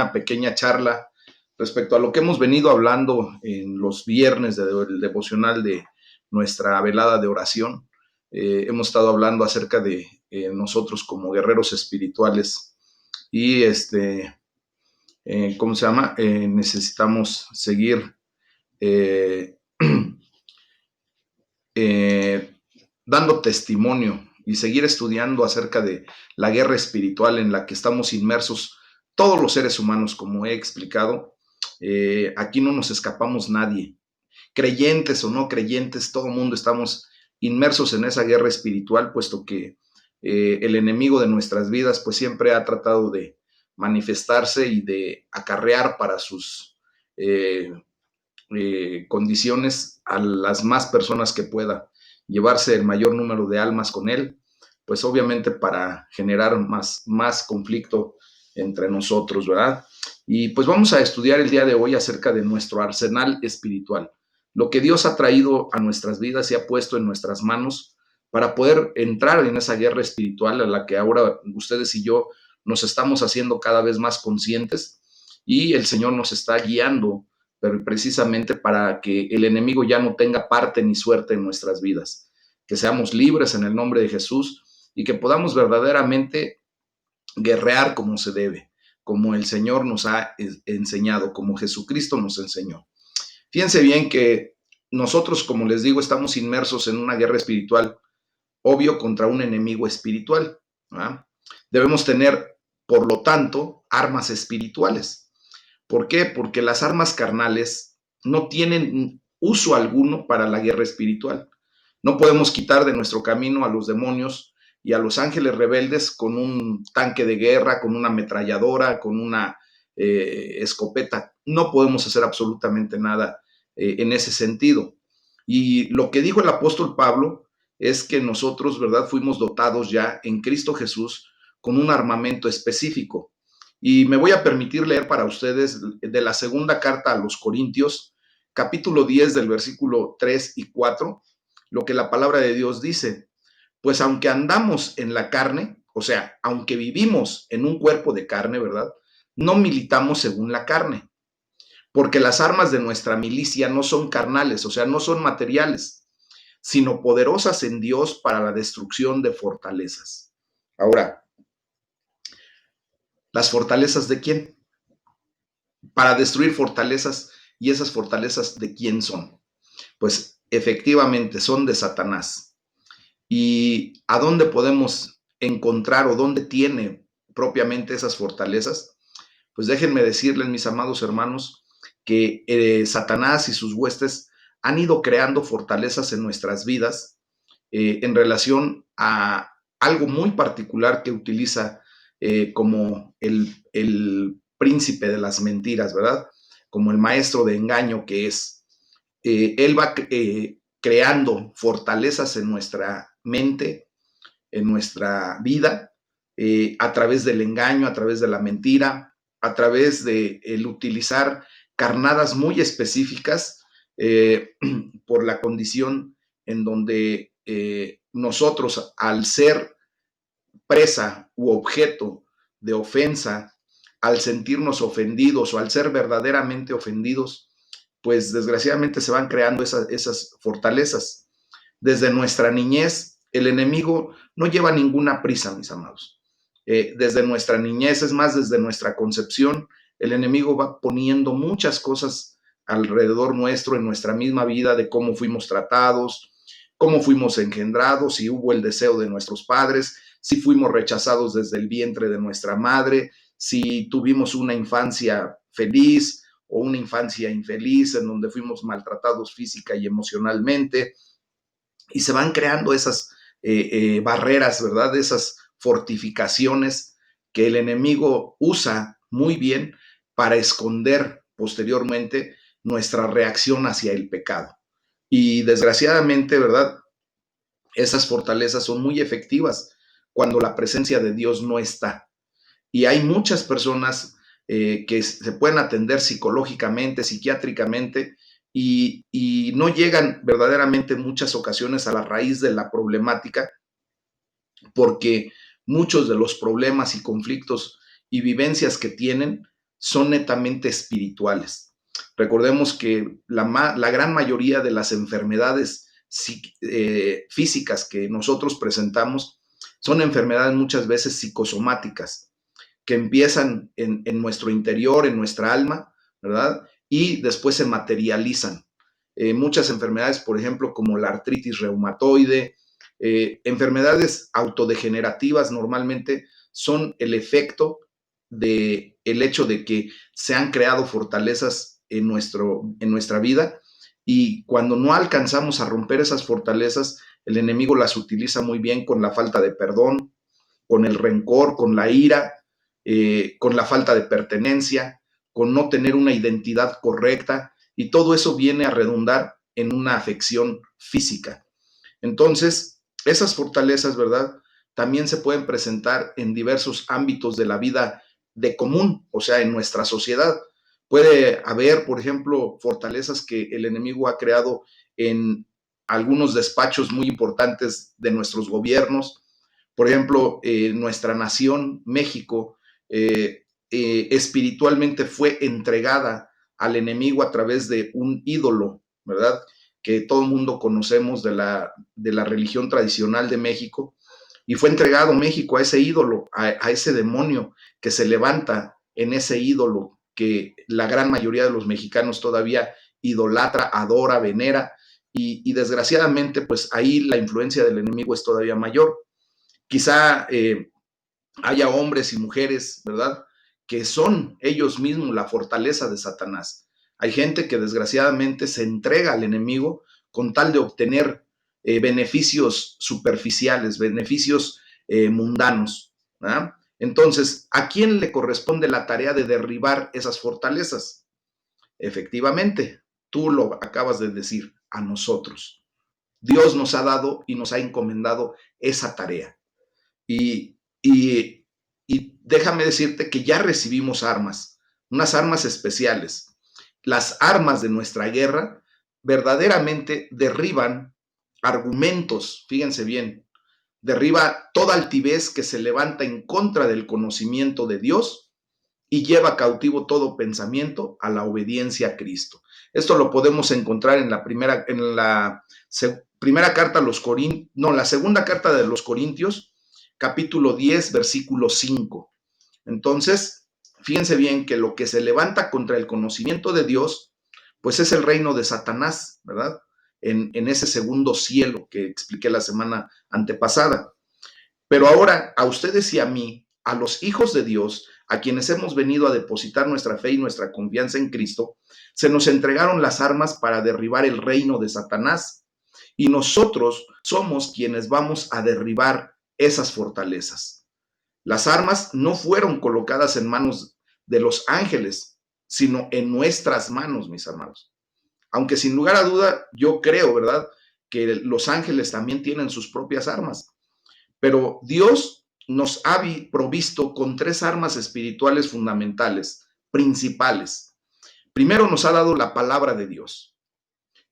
una pequeña charla respecto a lo que hemos venido hablando en los viernes del devocional de nuestra velada de oración. Hemos estado hablando acerca de nosotros como guerreros espirituales y ¿cómo se llama? Necesitamos seguir eh, dando testimonio y seguir estudiando acerca de la guerra espiritual en la que estamos inmersos todos los seres humanos, como he explicado. Aquí no nos escapamos nadie, creyentes o no creyentes, todo el mundo estamos inmersos en esa guerra espiritual, puesto que el enemigo de nuestras vidas pues siempre ha tratado de manifestarse y de acarrear para sus condiciones a las más personas que pueda, llevarse el mayor número de almas con él, pues obviamente para generar más conflicto entre nosotros, ¿verdad? Y pues vamos a estudiar el día de hoy acerca de nuestro arsenal espiritual, lo que Dios ha traído a nuestras vidas y ha puesto en nuestras manos para poder entrar en esa guerra espiritual a la que ahora ustedes y yo nos estamos haciendo cada vez más conscientes, y el Señor nos está guiando pero precisamente para que el enemigo ya no tenga parte ni suerte en nuestras vidas, que seamos libres en el nombre de Jesús y que podamos verdaderamente guerrear como se debe, como el Señor nos ha enseñado, como Jesucristo nos enseñó. Fíjense bien que nosotros, como les digo, estamos inmersos en una guerra espiritual, obvio, contra un enemigo espiritual, ¿verdad? Debemos tener, por lo tanto, armas espirituales. ¿Por qué? Porque las armas carnales no tienen uso alguno para la guerra espiritual. No podemos quitar de nuestro camino a los demonios y a los ángeles rebeldes con un tanque de guerra, con una ametralladora, con una escopeta. No podemos hacer absolutamente nada en ese sentido. Y lo que dijo el apóstol Pablo es que nosotros, ¿verdad?, fuimos dotados ya en Cristo Jesús con un armamento específico. Y me voy a permitir leer para ustedes de la segunda carta a los Corintios, capítulo 10 del versículo 3 y 4, lo que la palabra de Dios dice. Pues aunque andamos en la carne, o sea, aunque vivimos en un cuerpo de carne, ¿verdad? No militamos según la carne, porque las armas de nuestra milicia no son carnales, o sea, no son materiales, sino poderosas en Dios para la destrucción de fortalezas. Ahora, ¿las fortalezas de quién? Para destruir fortalezas. ¿Y esas fortalezas de quién son? Pues efectivamente son de Satanás. ¿Y a dónde podemos encontrar o dónde tiene propiamente esas fortalezas? Pues déjenme decirles, mis amados hermanos, que Satanás y sus huestes han ido creando fortalezas en nuestras vidas en relación a algo muy particular que utiliza como el príncipe de las mentiras, ¿verdad? Como el maestro de engaño que es. Él va creando fortalezas en nuestra mente, en nuestra vida, a través del engaño, a través de la mentira, a través de el utilizar carnadas muy específicas por la condición en donde nosotros, al ser presa u objeto de ofensa, al sentirnos ofendidos o al ser verdaderamente ofendidos, pues desgraciadamente se van creando esas fortalezas. Desde nuestra niñez, el enemigo no lleva ninguna prisa, mis amados. Desde nuestra niñez, es más, desde nuestra concepción, el enemigo va poniendo muchas cosas alrededor nuestro, en nuestra misma vida, de cómo fuimos tratados, cómo fuimos engendrados, si hubo el deseo de nuestros padres, si fuimos rechazados desde el vientre de nuestra madre, si tuvimos una infancia feliz o una infancia infeliz en donde fuimos maltratados física y emocionalmente, y se van creando esas barreras, ¿verdad? Esas fortificaciones que el enemigo usa muy bien para esconder posteriormente nuestra reacción hacia el pecado. Y desgraciadamente, ¿verdad? Esas fortalezas son muy efectivas cuando la presencia de Dios no está. Y hay muchas personas que se pueden atender psicológicamente, psiquiátricamente, y no llegan verdaderamente en muchas ocasiones a la raíz de la problemática, porque muchos de los problemas y conflictos y vivencias que tienen son netamente espirituales. Recordemos que la gran mayoría de las enfermedades físicas que nosotros presentamos son enfermedades muchas veces psicosomáticas, que empiezan en nuestro interior, en nuestra alma, ¿verdad? Y después se materializan. Muchas enfermedades, por ejemplo, como la artritis reumatoide, enfermedades autodegenerativas normalmente son el efecto del hecho de que se han creado fortalezas en nuestra vida, y cuando no alcanzamos a romper esas fortalezas, el enemigo las utiliza muy bien con la falta de perdón, con el rencor, con la ira, con la falta de pertenencia, con no tener una identidad correcta, y todo eso viene a redundar en una afección física. Entonces, esas fortalezas, ¿verdad? También se pueden presentar en diversos ámbitos de la vida de común, o sea, en nuestra sociedad. Puede haber, por ejemplo, fortalezas que el enemigo ha creado en algunos despachos muy importantes de nuestros gobiernos. Por ejemplo, nuestra nación, México, espiritualmente fue entregada al enemigo a través de un ídolo, ¿verdad? Que todo el mundo conocemos de la religión tradicional de México, y fue entregado México a ese ídolo, a ese demonio que se levanta en ese ídolo que la gran mayoría de los mexicanos todavía idolatra, adora, venera, y desgraciadamente pues ahí la influencia del enemigo es todavía mayor. Quizá haya hombres y mujeres, ¿verdad?, que son ellos mismos la fortaleza de Satanás. Hay gente que desgraciadamente se entrega al enemigo con tal de obtener beneficios superficiales, beneficios mundanos, ¿verdad? Entonces, ¿a quién le corresponde la tarea de derribar esas fortalezas? Efectivamente, tú lo acabas de decir, a nosotros. Dios nos ha dado y nos ha encomendado esa tarea. Y déjame decirte que ya recibimos armas, unas armas especiales. Las armas de nuestra guerra verdaderamente derriban argumentos, fíjense bien, derriba toda altivez que se levanta en contra del conocimiento de Dios, y lleva cautivo todo pensamiento a la obediencia a Cristo. Esto lo podemos encontrar en la primera carta a los Corintios, no, la segunda carta de los Corintios, capítulo 10, versículo 5. Entonces, fíjense bien que lo que se levanta contra el conocimiento de Dios, pues es el reino de Satanás, ¿verdad? En ese segundo cielo que expliqué la semana antepasada. Pero ahora, a ustedes y a mí, a los hijos de Dios, a quienes hemos venido a depositar nuestra fe y nuestra confianza en Cristo, se nos entregaron las armas para derribar el reino de Satanás. Y nosotros somos quienes vamos a derribar esas fortalezas. Las armas no fueron colocadas en manos de los ángeles, sino en nuestras manos, mis hermanos. Aunque sin lugar a duda, yo creo, ¿verdad?, que los ángeles también tienen sus propias armas. Pero Dios nos ha provisto con tres armas espirituales fundamentales, principales. Primero, nos ha dado la palabra de Dios.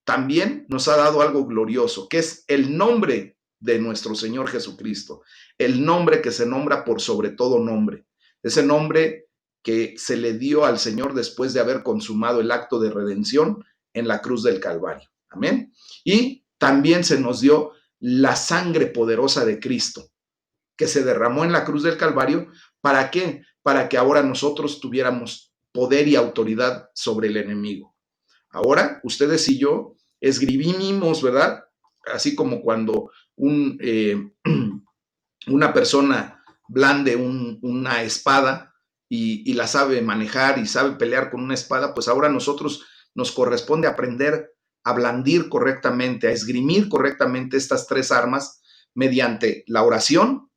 También nos ha dado algo glorioso, que es el nombre de nuestro Señor Jesucristo, el nombre que se nombra por sobre todo nombre, ese nombre que se le dio al Señor después de haber consumado el acto de redención en la cruz del Calvario. Amén. Y también se nos dio la sangre poderosa de Cristo, que se derramó en la cruz del Calvario. ¿Para qué? Para que ahora nosotros tuviéramos poder y autoridad sobre el enemigo. Ahora, ustedes y yo esgrimimos, ¿verdad? Así como cuando una persona blande una espada y la sabe manejar y sabe pelear con una espada, pues ahora nosotros nos corresponde aprender a blandir correctamente, a esgrimir correctamente estas tres armas mediante la oración,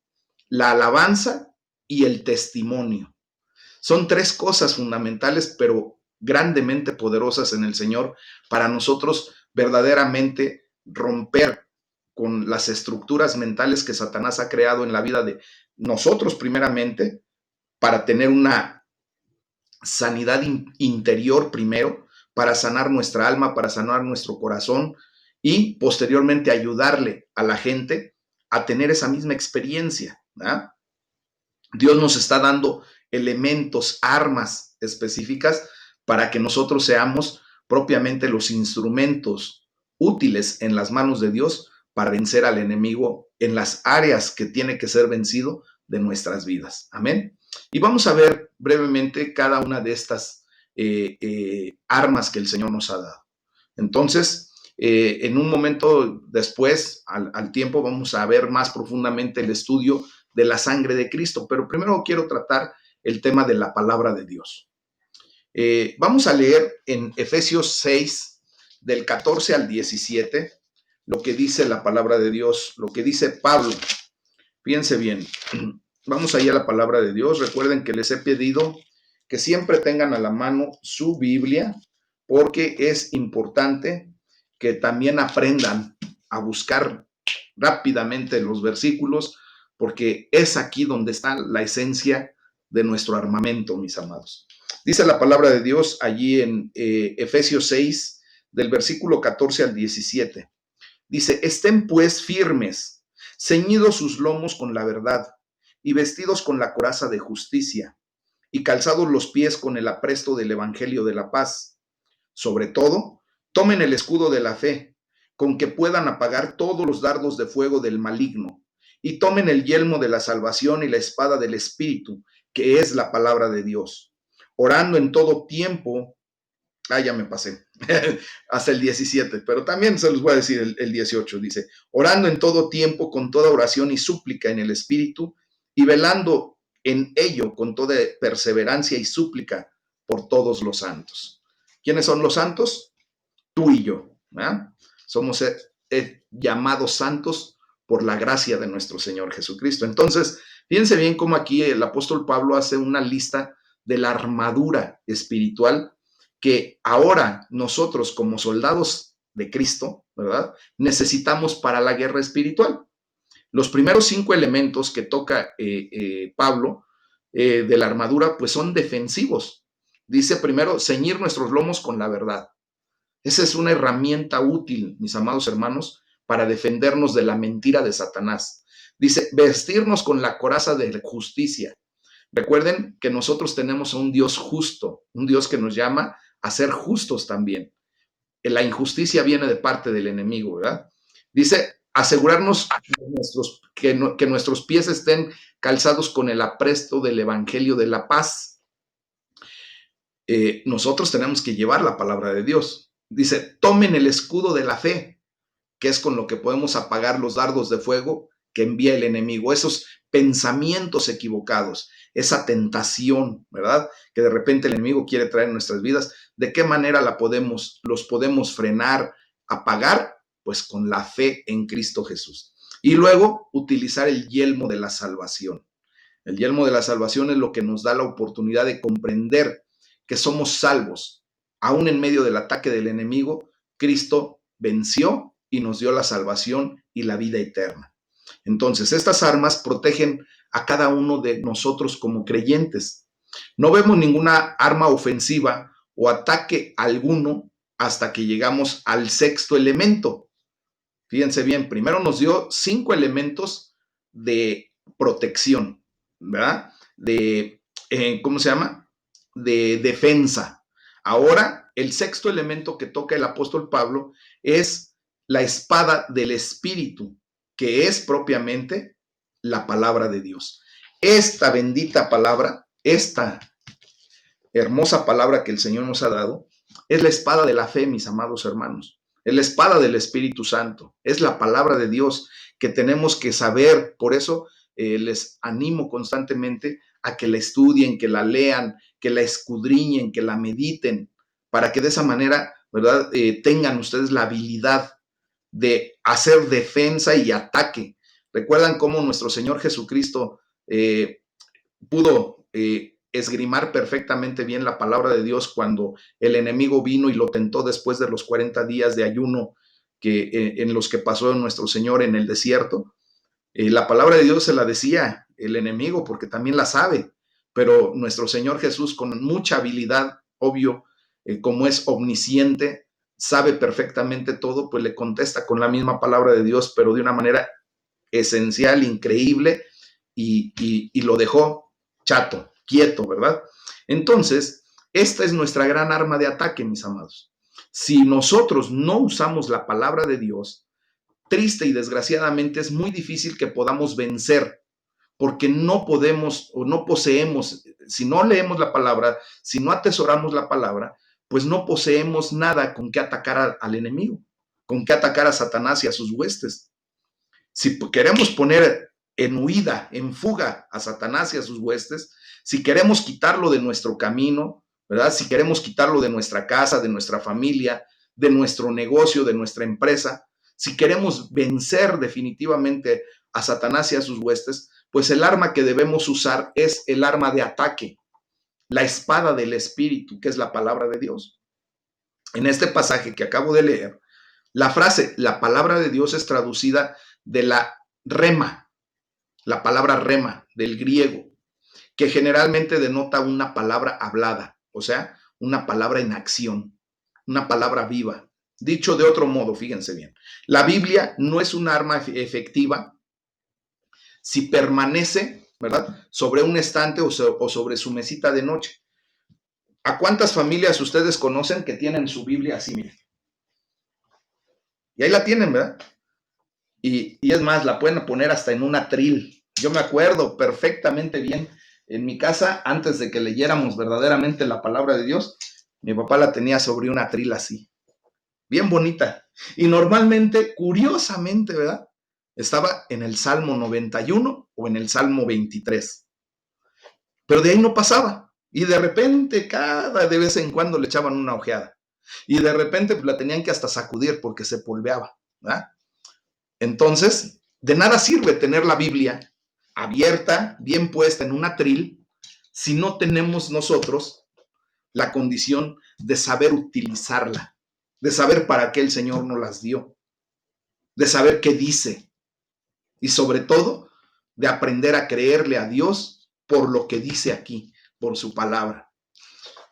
la alabanza y el testimonio. Son tres cosas fundamentales, pero grandemente poderosas en el Señor para nosotros verdaderamente romper con las estructuras mentales que Satanás ha creado en la vida de nosotros primeramente, para tener una sanidad interior primero, para sanar nuestra alma, para sanar nuestro corazón, y posteriormente ayudarle a la gente a tener esa misma experiencia, ¿verdad? Dios nos está dando elementos, armas específicas para que nosotros seamos propiamente los instrumentos útiles en las manos de Dios para vencer al enemigo en las áreas que tiene que ser vencido de nuestras vidas. Amén. Y vamos a ver brevemente cada una de estas armas que el Señor nos ha dado. Entonces, en un momento después, al tiempo, vamos a ver más profundamente el estudio de la sangre de Cristo, pero primero quiero tratar el tema de la palabra de Dios. Vamos a leer en Efesios 6, del 14 al 17, lo que dice la palabra de Dios, lo que dice Pablo. Fíjense bien, vamos allá a la palabra de Dios. Recuerden que les he pedido que siempre tengan a la mano su Biblia, porque es importante que también aprendan a buscar rápidamente los versículos, porque es aquí donde está la esencia de nuestro armamento, mis amados. Dice la palabra de Dios allí en Efesios 6, del versículo 14 al 17. Dice, estén pues firmes, ceñidos sus lomos con la verdad, y vestidos con la coraza de justicia, y calzados los pies con el apresto del evangelio de la paz. Sobre todo, tomen el escudo de la fe, con que puedan apagar todos los dardos de fuego del maligno, y tomen el yelmo de la salvación y la espada del Espíritu, que es la palabra de Dios, orando en todo tiempo. Ya me pasé hasta el 17, pero también se los voy a decir el 18. Dice, orando en todo tiempo con toda oración y súplica en el Espíritu, y velando en ello con toda perseverancia y súplica por todos los santos. ¿Quiénes son los santos? Tú y yo, ¿verdad? Somos llamados santos por la gracia de nuestro Señor Jesucristo. Entonces, fíjense bien cómo aquí el apóstol Pablo hace una lista de la armadura espiritual que ahora nosotros como soldados de Cristo, ¿verdad? Necesitamos para la guerra espiritual. Los primeros 5 elementos que toca Pablo de la armadura, pues son defensivos. Dice primero, ceñir nuestros lomos con la verdad. Esa es una herramienta útil, mis amados hermanos, para defendernos de la mentira de Satanás. Dice, vestirnos con la coraza de justicia. Recuerden que nosotros tenemos a un Dios justo, un Dios que nos llama a ser justos también. La injusticia viene de parte del enemigo, ¿verdad? Dice, asegurarnos que nuestros pies estén calzados con el apresto del evangelio de la paz. Nosotros tenemos que llevar la palabra de Dios. Dice, tomen el escudo de la fe, que es con lo que podemos apagar los dardos de fuego que envía el enemigo, esos pensamientos equivocados, esa tentación, ¿verdad? Que de repente el enemigo quiere traer en nuestras vidas. ¿De qué manera los podemos frenar, apagar? Pues con la fe en Cristo Jesús. Y luego utilizar el yelmo de la salvación. El yelmo de la salvación es lo que nos da la oportunidad de comprender que somos salvos. Aún en medio del ataque del enemigo, Cristo venció y nos dio la salvación y la vida eterna. Entonces, estas armas protegen a cada uno de nosotros como creyentes. No vemos ninguna arma ofensiva o ataque alguno hasta que llegamos al 6º elemento. Fíjense bien, primero nos dio 5 elementos de protección, ¿verdad? ¿Cómo se llama? De defensa. Ahora, el 6º elemento que toca el apóstol Pablo es la espada del Espíritu, que es propiamente la palabra de Dios. Esta bendita palabra, esta hermosa palabra que el Señor nos ha dado, es la espada de la fe, mis amados hermanos. Es la espada del Espíritu Santo. Es la palabra de Dios que tenemos que saber. Por eso les animo constantemente a que la estudien, que la lean, que la escudriñen, que la mediten, para que de esa manera, ¿verdad? Tengan ustedes la habilidad de hacer defensa y ataque. ¿Recuerdan cómo nuestro Señor Jesucristo pudo esgrimar perfectamente bien la palabra de Dios cuando el enemigo vino y lo tentó después de los 40 días de ayuno en los que pasó nuestro Señor en el desierto? La palabra de Dios se la decía el enemigo porque también la sabe, pero nuestro Señor Jesús con mucha habilidad, obvio, como es omnisciente, sabe perfectamente todo, pues le contesta con la misma palabra de Dios, pero de una manera esencial, increíble, y lo dejó chato, quieto, ¿verdad? Entonces, esta es nuestra gran arma de ataque, mis amados. Si nosotros no usamos la palabra de Dios, triste y desgraciadamente es muy difícil que podamos vencer, porque no podemos o no poseemos, si no leemos la palabra, si no atesoramos la palabra, pues no poseemos nada con que atacar al enemigo, con que atacar a Satanás y a sus huestes. Si queremos poner en huida, en fuga a Satanás y a sus huestes, si queremos quitarlo de nuestro camino, ¿verdad? Si queremos quitarlo de nuestra casa, de nuestra familia, de nuestro negocio, de nuestra empresa, si queremos vencer definitivamente a Satanás y a sus huestes, pues el arma que debemos usar es el arma de ataque, la espada del Espíritu, que es la palabra de Dios. En este pasaje que acabo de leer, la frase, la palabra de Dios es traducida de la palabra rema del griego, que generalmente denota una palabra hablada, o sea, una palabra en acción, una palabra viva. Dicho de otro modo, fíjense bien, la Biblia no es un arma efectiva si permanece, ¿verdad?, sobre un estante o sobre su mesita de noche. ¿A cuántas familias ustedes conocen que tienen su Biblia así, miren? Y ahí la tienen, ¿verdad? Y es más, la pueden poner hasta en un atril. Yo me acuerdo perfectamente bien, en mi casa, antes de que leyéramos verdaderamente la palabra de Dios, mi papá la tenía sobre un atril así, bien bonita. Y normalmente, curiosamente, ¿verdad?, estaba en el Salmo 91 o en el Salmo 23. Pero de ahí no pasaba. Y de repente, cada de vez en cuando le echaban una ojeada. Y de repente pues, la tenían que hasta sacudir porque se polveaba, ¿verdad? Entonces, de nada sirve tener la Biblia abierta, bien puesta en un atril, si no tenemos nosotros la condición de saber utilizarla, de saber para qué el Señor nos las dio, de saber qué dice y sobre todo de aprender a creerle a Dios por lo que dice aquí, por su palabra.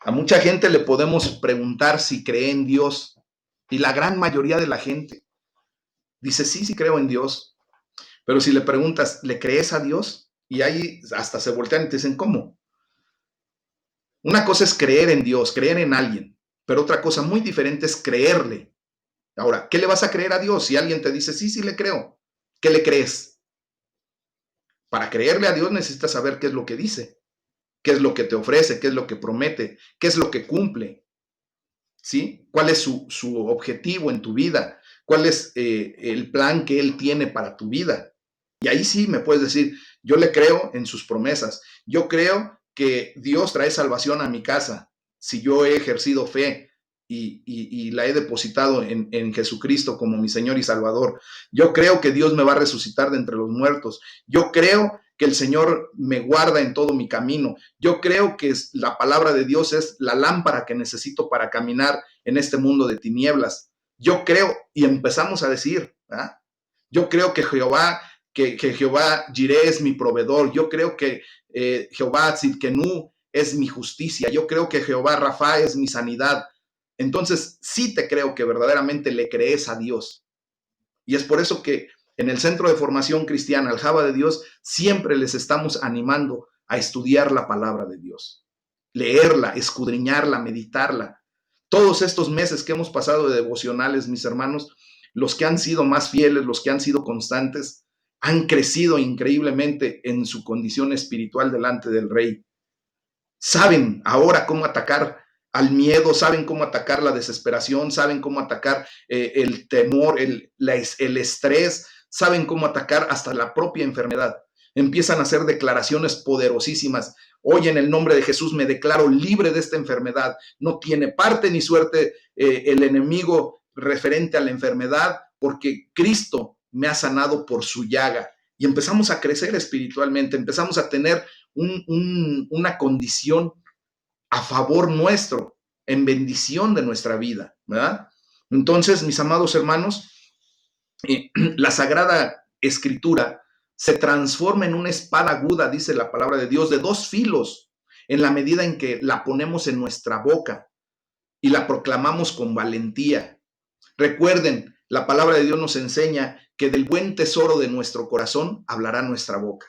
A mucha gente le podemos preguntar si cree en Dios y la gran mayoría de la gente dice, sí, sí creo en Dios. Pero si le preguntas, ¿le crees a Dios? Y ahí hasta se voltean y te dicen, ¿cómo? Una cosa es creer en Dios, creer en alguien, pero otra cosa muy diferente es creerle. Ahora, ¿qué le vas a creer a Dios si alguien te dice, sí, sí le creo? ¿Qué le crees? Para creerle a Dios necesitas saber qué es lo que dice, qué es lo que te ofrece, qué es lo que promete, qué es lo que cumple, ¿sí? ¿Cuál es su objetivo en tu vida? ¿Cuál es el plan que Él tiene para tu vida? Y ahí sí me puedes decir, yo le creo en sus promesas. Yo creo que Dios trae salvación a mi casa si yo he ejercido fe y la he depositado en Jesucristo como mi Señor y Salvador. Yo creo que Dios me va a resucitar de entre los muertos. Yo creo que el Señor me guarda en todo mi camino. Yo creo que la palabra de Dios es la lámpara que necesito para caminar en este mundo de tinieblas. Yo creo, y empezamos a decir, ¿verdad? Yo creo que Jehová Jireh es mi proveedor. Yo creo que Jehová Tzidkenu es mi justicia. Yo creo que Jehová Rafa es mi sanidad. Entonces, sí te creo que verdaderamente le crees a Dios. Y es por eso que en el Centro de Formación Cristiana, Aljaba de Dios, siempre les estamos animando a estudiar la palabra de Dios, leerla, escudriñarla, meditarla. Todos estos meses que hemos pasado de devocionales, mis hermanos, los que han sido más fieles, los que han sido constantes, han crecido increíblemente en su condición espiritual delante del Rey. Saben ahora cómo atacar al miedo, saben cómo atacar la desesperación, saben cómo atacar el temor, el estrés, saben cómo atacar hasta la propia enfermedad. Empiezan a hacer declaraciones poderosísimas. Hoy en el nombre de Jesús me declaro libre de esta enfermedad. No tiene parte ni suerte el enemigo referente a la enfermedad porque Cristo me ha sanado por su llaga. Y empezamos a crecer espiritualmente, empezamos a tener una condición a favor nuestro, en bendición de nuestra vida, ¿verdad? Entonces, mis amados hermanos, la Sagrada Escritura se transforma en una espada aguda, dice la palabra de Dios, de dos filos, en la medida en que la ponemos en nuestra boca y la proclamamos con valentía. Recuerden, la palabra de Dios nos enseña que del buen tesoro de nuestro corazón hablará nuestra boca.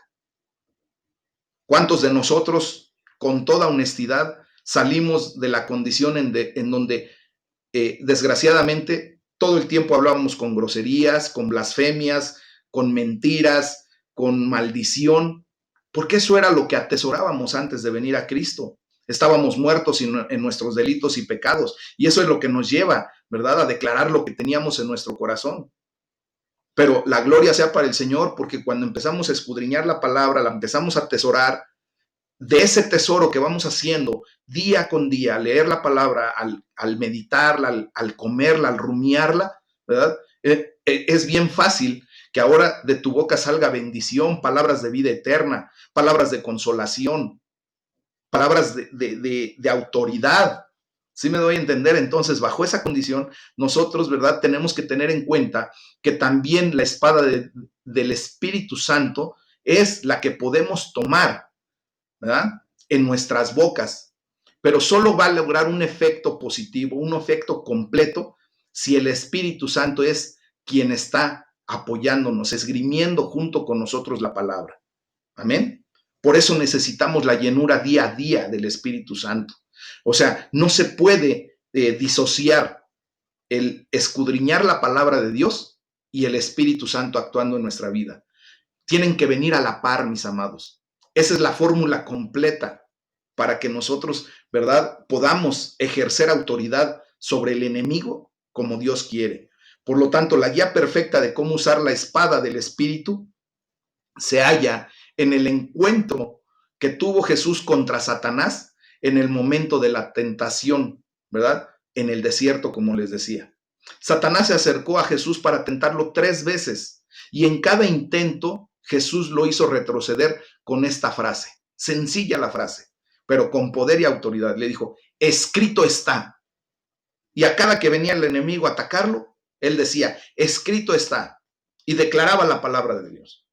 ¿Cuántos de nosotros con toda honestidad, salimos de la condición en donde desgraciadamente todo el tiempo hablábamos con groserías, con blasfemias, con mentiras, con maldición, porque eso era lo que atesorábamos antes de venir a Cristo. Estábamos muertos en nuestros delitos y pecados, y eso es lo que nos lleva, ¿verdad?, a declarar lo que teníamos en nuestro corazón. Pero la gloria sea para el Señor, porque cuando empezamos a escudriñar la palabra, la empezamos a atesorar, de ese tesoro que vamos haciendo día con día, al leer la palabra, al meditarla, al comerla, al rumiarla, ¿verdad? Es bien fácil que ahora de tu boca salga bendición, palabras de vida eterna, palabras de consolación, palabras de autoridad. ¿Sí me doy a entender? Entonces, bajo esa condición, nosotros, ¿verdad?, tenemos que tener en cuenta que también la espada del Espíritu Santo es la que podemos tomar, ¿verdad?, en nuestras bocas, pero solo va a lograr un efecto positivo, un efecto completo, si el Espíritu Santo es quien está apoyándonos, esgrimiendo junto con nosotros la palabra. Amén. Por eso necesitamos la llenura día a día del Espíritu Santo. O sea, no se puede disociar el escudriñar la palabra de Dios y el Espíritu Santo actuando en nuestra vida. Tienen que venir a la par, mis amados. Esa es la fórmula completa para que nosotros, ¿verdad?, podamos ejercer autoridad sobre el enemigo como Dios quiere. Por lo tanto, la guía perfecta de cómo usar la espada del Espíritu se halla en el encuentro que tuvo Jesús contra Satanás en el momento de la tentación, ¿verdad?, en el desierto, como les decía. Satanás se acercó a Jesús para tentarlo 3 veces y en cada intento Jesús lo hizo retroceder con esta frase, sencilla la frase, pero con poder y autoridad. Le dijo, escrito está. Y a cada que venía el enemigo a atacarlo, él decía, escrito está, y declaraba la palabra de Dios.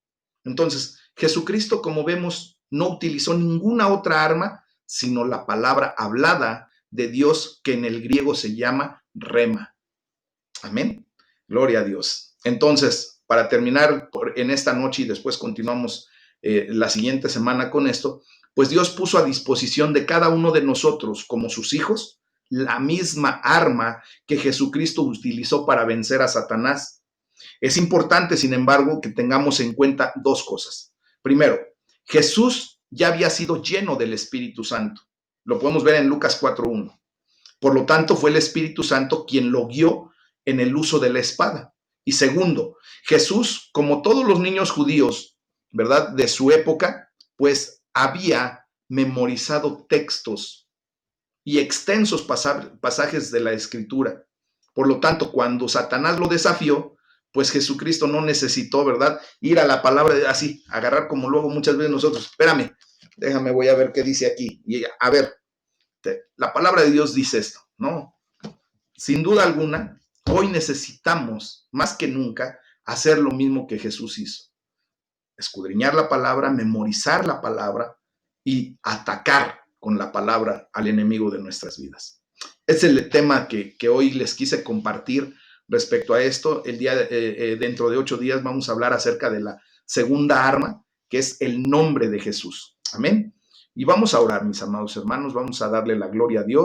Entonces, Jesucristo, como vemos, no utilizó ninguna otra arma, sino la palabra hablada de Dios, que en el griego se llama rema. Amén. Gloria a Dios. Entonces, para terminar en esta noche y después continuamos la siguiente semana con esto, pues Dios puso a disposición de cada uno de nosotros como sus hijos la misma arma que Jesucristo utilizó para vencer a Satanás. Es importante, sin embargo, que tengamos en cuenta 2 cosas. Primero, Jesús ya había sido lleno del Espíritu Santo. Lo podemos ver en Lucas 4:1. Por lo tanto, fue el Espíritu Santo quien lo guió en el uso de la espada. Y segundo, Jesús, como todos los niños judíos, ¿verdad?, de su época, pues había memorizado textos y extensos pasajes de la Escritura. Por lo tanto, cuando Satanás lo desafió, pues Jesucristo no necesitó, ¿verdad?, ir a la palabra así, agarrar como luego muchas veces nosotros, espérame, déjame, voy a ver qué dice aquí. Y a ver, la palabra de Dios dice esto, ¿no? Sin duda alguna, hoy necesitamos más que nunca hacer lo mismo que Jesús hizo. Escudriñar la palabra, memorizar la palabra y atacar con la palabra al enemigo de nuestras vidas. Es el tema que hoy les quise compartir respecto a esto. Dentro de 8 días vamos a hablar acerca de la segunda arma, que es el nombre de Jesús. Amén. Y vamos a orar, mis amados hermanos, vamos a darle la gloria a Dios.